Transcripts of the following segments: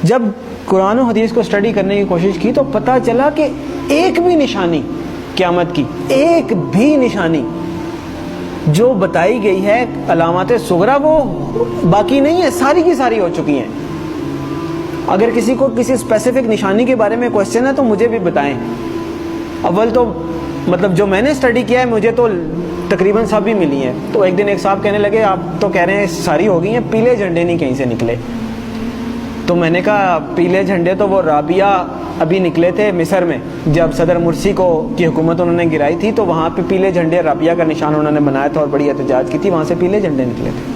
جب قرآن و حدیث کو اسٹڈی کرنے کی کوشش کی تو پتہ چلا کہ ایک بھی نشانی قیامت کی، ایک بھی نشانی جو بتائی گئی ہے علامات صغریٰ وہ باقی نہیں ہے، ساری کی ساری ہو چکی ہیں۔ اگر کسی کو کسی اسپیسیفک نشانی کے بارے میں کوشچن ہے تو مجھے بھی بتائیں۔ اول تو مطلب جو میں نے اسٹڈی کیا ہے مجھے تو تقریباً سب ہی ملی ہیں۔ تو ایک دن ایک صاحب کہنے لگے آپ تو کہہ رہے ہیں ساری ہو گئی ہیں، پیلے جھنڈے نہیں کہیں سے نکلے۔ تو میں نے کہا پیلے جھنڈے تو وہ رابعہ ابھی نکلے تھے مصر میں، جب صدر مرسی کی حکومت انہوں نے گرائی تھی تو وہاں پہ پیلے جھنڈے رابعہ کا نشان انہوں نے بنایا تھا اور بڑی احتجاج کی تھی، وہاں سے پیلے جھنڈے نکلے تھے۔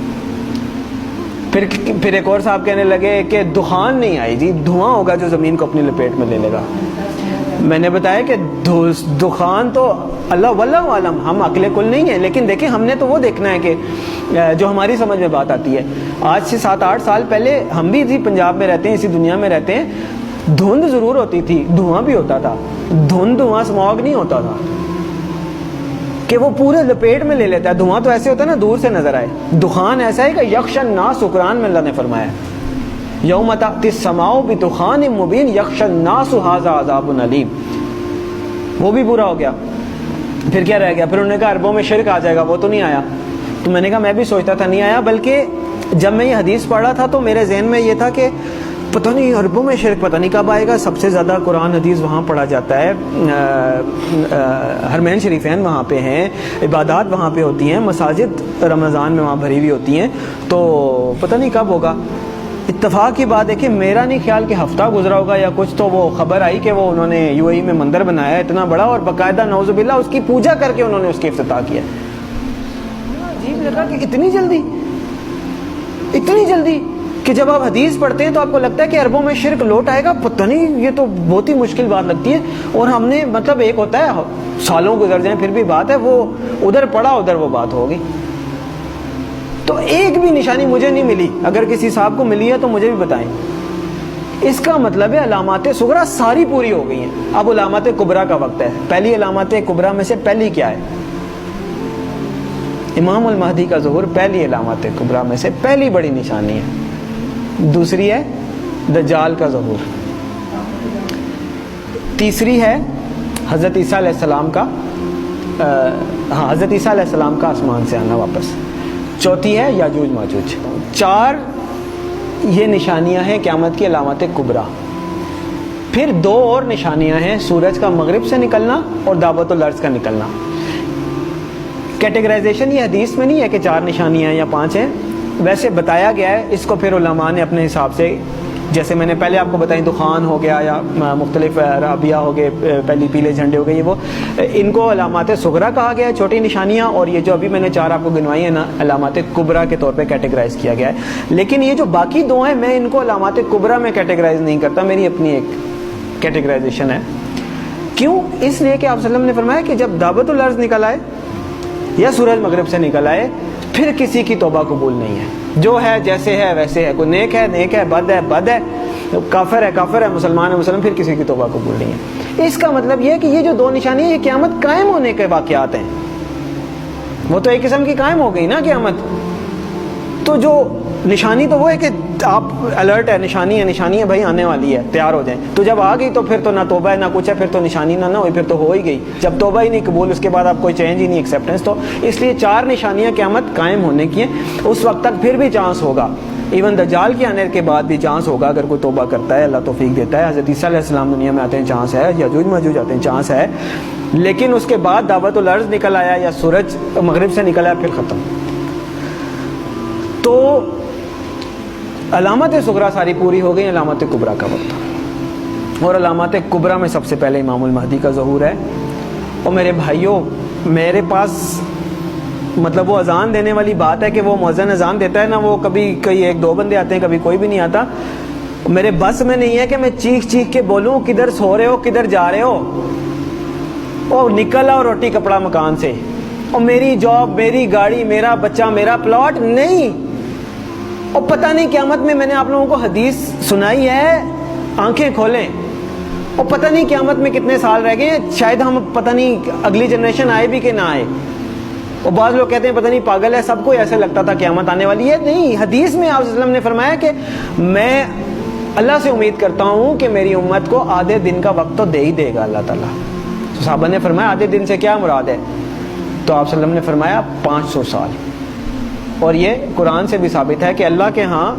پھر ایک اور صاحب کہنے لگے کہ دخان نہیں آئی جی، دھواں ہوگا جو زمین کو اپنی لپیٹ میں لے لے گا۔ میں نے بتایا کہ دخان تو اللہ واللہ عالم، ہم عقل کل نہیں ہیں، لیکن دیکھیں ہم نے تو وہ دیکھنا ہے کہ جو ہماری سمجھ میں بات آتی ہے۔ آج سے 7-8 سال پہلے ہم بھی اسی پنجاب میں رہتے ہیں، اسی دنیا میں رہتے ہیں، دھند ضرور ہوتی تھی، دھواں بھی ہوتا تھا، دھواں اسموگ نہیں ہوتا تھا کہ وہ پورے لپیٹ میں لے لیتا ہے۔ دھواں تو ایسے ہوتا ہے نا دور سے نظر آئے، دخان ایسا ہے کہ یخشى الناس، قرآن میں اللہ نے فرمایا یوم تأتی السماء بدخان مبین یخشى الناس ھذا عذاب علیم، وہ بھی پورا ہو گیا۔ پھر کیا رہ گیا؟ پھر انہوں نے کہا عربوں میں شرک آ جائے گا، وہ تو نہیں آیا۔ تو میں نے کہا میں بھی سوچتا تھا نہیں آیا، بلکہ جب میں یہ حدیث پڑھ رہا تھا تو میرے ذہن میں یہ تھا کہ پتہ نہیں عربوں میں شرک پتہ نہیں کب آئے گا۔ سب سے زیادہ قرآن حدیث وہاں پڑھا جاتا ہے، حرمین شریفین وہاں پہ ہیں، عبادات وہاں پہ ہوتی ہیں، مساجد رمضان میں وہاں بھری ہوئی ہوتی ہیں، تو پتہ نہیں کب ہوگا۔ اتفاق کی بات ہے کہ میرا نہیں خیال کہ ہفتہ گزرا ہوگا یا کچھ، تو وہ خبر آئی کہ وہ انہوں نے UAE میں مندر بنایا ہے اتنا بڑا، اور باقاعدہ نعوذ باللہ اس کی پوجا کر کے انہوں نے اس کی افتتاح کیا۔ عجیب لگا کہ اتنی جلدی کہ جب آپ حدیث پڑھتے ہیں تو آپ کو لگتا ہے کہ عربوں میں شرک لوٹ آئے گا، پتہ نہیں، یہ تو بہت ہی مشکل بات لگتی ہے۔ اور ہم نے مطلب ایک ہوتا ہے سالوں گزر جائیں پھر بھی بات ہے، وہ ادھر پڑا ادھر وہ بات ہوگی۔ تو ایک بھی نشانی مجھے نہیں ملی، اگر کسی صاحب کو ملی ہے تو مجھے بھی بتائیں۔ اس کا مطلب ہے علامات صغریٰ ساری پوری ہو گئی ہیں، اب علامات کبریٰ کا وقت ہے۔ پہلی علامات کبریٰ میں سے پہلی کیا ہے؟ امام المہدی کا ظہور پہلی علامات کبریٰ میں سے پہلی بڑی نشانی ہے۔ دوسری ہے دجال کا ظہور، تیسری ہے حضرت عیسیٰ علیہ السلام کا حضرت عیسیٰ علیہ السلام کا آسمان سے آنا واپس، چوتھی ہے یاجوج ماجوج۔ 4 یہ نشانیاں ہیں قیامت کی علامات کبریٰ۔ پھر 2 اور نشانیاں ہیں، سورج کا مغرب سے نکلنا اور دعوت الارض کا نکلنا۔ کیٹیگرائزیشن یہ حدیث میں نہیں ہے کہ 4 نشانیاں یا 5 ہیں، ویسے بتایا گیا ہے، اس کو پھر علماء نے اپنے حساب سے، جیسے میں نے پہلے آپ کو بتائی دخان ہو گیا یا مختلف رابعہ ہو گئے، پہلی پیلے جھنڈے ہو گئے، یہ وہ ان کو علامات صغریٰ کہا گیا ہے، چھوٹی نشانیاں، اور یہ جو ابھی میں نے 4 آپ کو گنوائی ہیں نا علامات کبریٰ کے طور پہ کیٹیگرائز کیا گیا ہے۔ لیکن یہ جو باقی 2 ہیں میں ان کو علامات کبریٰ میں کیٹیگرائز نہیں کرتا، میری اپنی ایک کیٹیگرائزیشن ہے۔ کیوں؟ اس لیے کہ آپ صلی اللہ علیہ وسلم نے فرمایا کہ جب دعوت الارض نکل آئے یا سورج مغرب سے نکل آئے پھر کسی کی توبہ قبول نہیں ہے، جو ہے جیسے ہے ویسے ہے، کوئی نیک ہے بد ہے، کافر ہے مسلمان ہے، پھر کسی کی توبہ قبول نہیں ہے۔ اس کا مطلب یہ ہے کہ یہ جو 2 نشانی ہیں یہ قیامت قائم ہونے کے واقعات ہیں، وہ تو ایک قسم کی قائم ہو گئی نا قیامت۔ تو جو نشانی تو وہ ہے کہ آپ الرٹ ہے، نشانی ہے بھائی آنے والی ہے، تیار ہو جائیں۔ تو جب آ گئی تو پھر تو نہ توبہ ہے نہ کچھ ہے، پھر تو نشانی نہ ہوئی، پھر تو ہو ہی گئی۔ جب توبہ ہی نہیں قبول، اس کے بعد آپ کوئی چینج ہی نہیں، ایکسیپٹنس۔ تو اس لیے 4 نشانیاں قیامت قائم ہونے کی ہیں، اس وقت تک پھر بھی چانس ہوگا، ایون دجال کے آنے کے بعد بھی چانس ہوگا اگر کوئی توبہ کرتا ہے، اللہ توفیق دیتا ہے۔ حضرت عیسیٰ علیہ السلام دنیا میں آتے ہیں، چانس ہے، یاجوج ماجوج آتے ہیں، چانس ہے۔ لیکن اس کے بعد دعوت الارض نکل آیا یا سورج مغرب سے نکل آیا، پھر ختم۔ تو علامات صغریٰ ساری پوری ہو گئی، علامات کبریٰ کا وقت۔ اور علامات کبریٰ میں سب سے پہلے امام المہدی کا ظہور ہے۔ اور میرے بھائیوں، میرے پاس مطلب وہ اذان دینے والی بات ہے کہ وہ مؤذن اذان دیتا ہے نا، وہ کبھی کوئی 1-2 بندے آتے ہیں، کبھی کوئی بھی نہیں آتا۔ میرے بس میں نہیں ہے کہ میں چیخ کے بولوں کدھر سو رہے ہو، کدھر جا رہے ہو، اور نکل آؤ روٹی کپڑا مکان سے، اور میری جاب، میری گاڑی، میرا بچہ، میرا پلاٹ، نہیں۔ اور پتہ نہیں قیامت میں نے آپ لوگوں کو حدیث سنائی ہے، آنکھیں کھولیں، اور پتہ نہیں قیامت میں کتنے سال رہ گئے، شاید ہم پتہ نہیں اگلی جنریشن آئے بھی کہ نہ آئے۔ اور بعض لوگ کہتے ہیں پتہ نہیں پاگل ہے، سب کو ایسے لگتا تھا قیامت آنے والی ہے۔ نہیں، حدیث میں آپ صلی اللہ علیہ وسلم نے فرمایا کہ میں اللہ سے امید کرتا ہوں کہ میری امت کو آدھے دن کا وقت تو دے ہی دے گا اللہ تعالیٰ. تو صحابہ نے فرمایا آدھے دن سے کیا مراد ہے؟ تو آپ صلی اللہ علیہ وسلم نے فرمایا 500 سال. اور یہ قرآن سے بھی ثابت ہے کہ اللہ کے ہاں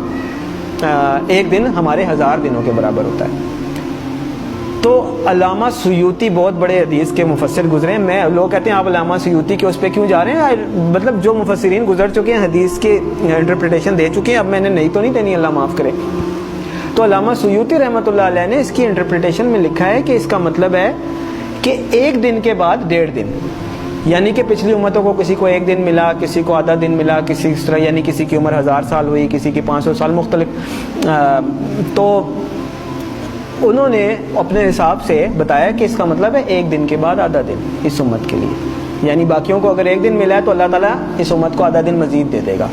ایک دن ہمارے 1000 دنوں کے برابر ہوتا ہے. تو علامہ سیوطی بہت بڑے حدیث کے مفسر گزرے ہیں. میں لوگ کہتے ہیں آپ علامہ سیوطی کے اس پہ کیوں جا رہے ہیں؟ مطلب جو مفسرین گزر چکے ہیں حدیث کے انٹرپریٹیشن دے چکے ہیں, اب میں نے نئی تو نہیں دینی, اللہ معاف کرے. تو علامہ سیوطی رحمۃ اللہ علیہ نے اس کی انٹرپریٹیشن میں لکھا ہے کہ اس کا مطلب ہے کہ ایک دن کے بعد 1.5 دن, یعنی کہ پچھلی امتوں کو کسی کو 1 دن ملا, کسی کو آدھا دن ملا, کسی اس طرح, یعنی کسی کی عمر 1000 سال ہوئی, کسی کی 500 سال, مختلف. تو انہوں نے اپنے حساب سے بتایا کہ اس کا مطلب ہے 1 دن کے بعد آدھا دن اس امت کے لیے. یعنی باقیوں کو اگر 1 دن ملا ہے تو اللہ تعالیٰ اس امت کو آدھا دن مزید دے دے گا,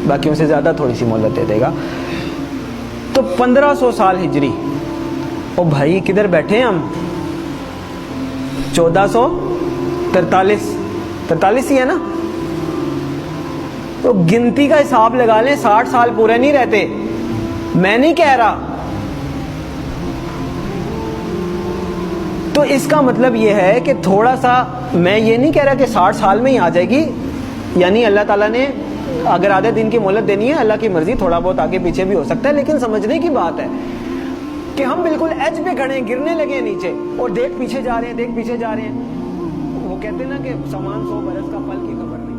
باقیوں سے زیادہ تھوڑی سی مہلت دے دے گا. تو 1500 سال ہجری. او بھائی کدھر بیٹھے ہیں ہم؟ 1443 ہی ہے نا. تو گنتی کا حساب لگا لیں, 60 سال پورے نہیں رہتے. میں نہیں کہہ رہا. تو اس کا مطلب یہ ہے کہ تھوڑا سا, میں یہ نہیں کہہ رہا کہ 60 سال میں ہی آ جائے گی, یعنی اللہ تعالیٰ نے اگر آدھے دن کی مہلت دینی ہے, اللہ کی مرضی, تھوڑا بہت آگے پیچھے بھی ہو سکتا ہے. لیکن سمجھنے کی بات ہے کہ ہم بالکل ایج پہ کھڑے ہیں, گرنے لگے نیچے, اور دیکھ پیچھے جا رہے ہیں, دیکھ پیچھے جا رہے ہیں. وہ کہتے ہیں نا کہ سامان 100 برس کا پل کی خبر نہیں.